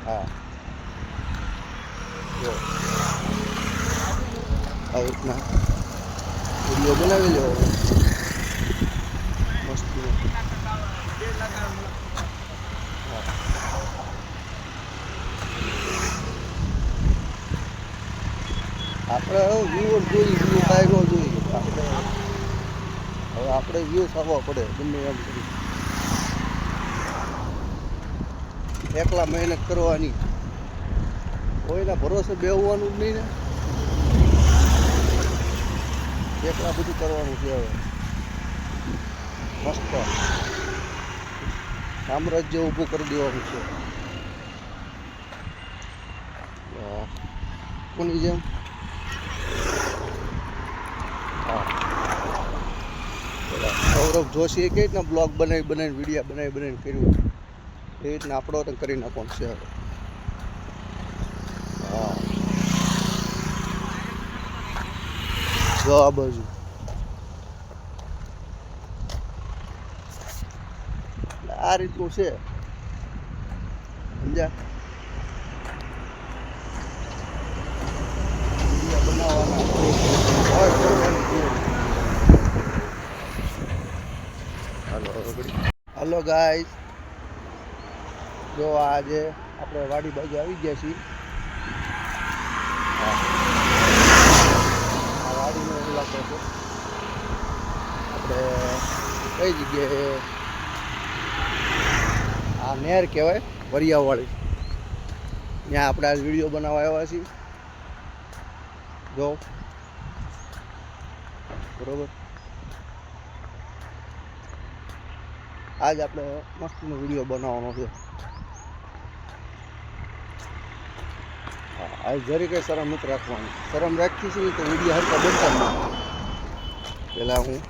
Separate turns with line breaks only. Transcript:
હા જો આ રીતના વિડીયો બનાવી લેવો મસ્ત. આપણે વ્યૂ જોઈએ, વ્યૂ કાંઈ ન જોઈએ. આપણે વ્યૂ થવો પડે ગમે એમ કરી. એકલા મહેનત કરવાની, કોઈના ભરોસે બેસવાનું જ નહીં ને. એકલા બધું કરવાનું છે. હવે મસ્ત સામ્રાજ્ય ઊભું કરી દેવાનું છે કોની જેમ. સૌરભ જોશીએ કઈ રીતના બ્લોગ બનાવીને વિડીયો બનાવીને કર્યું એ રીતના આપણો તો કરી નાખવાનું છે હવે. હા જો આ બાજુ આ રીતનું છે સમજ્યા. હલો ગાઈસ, જો આજે આપણે વાડી બાજુ આવી ગયા છીએ. આ વાડીનો ઇલાકો છે. આપણે કઈ જગ્યાએ આ નહેર કહેવાય વરિયાવાળી, ત્યાં આપણે આજ વિડીયો બનાવવા આવ્યા છીએ. જો બરોબર, આજ આપણે મસ્તનો વિડીયો બનાવવાનો છે. આજ જરી કંઈ શરમ નથી રાખવાની. શરમ રાખી છે તો વિડીયો હરકા બનતા જ નહીં. પહેલાં હું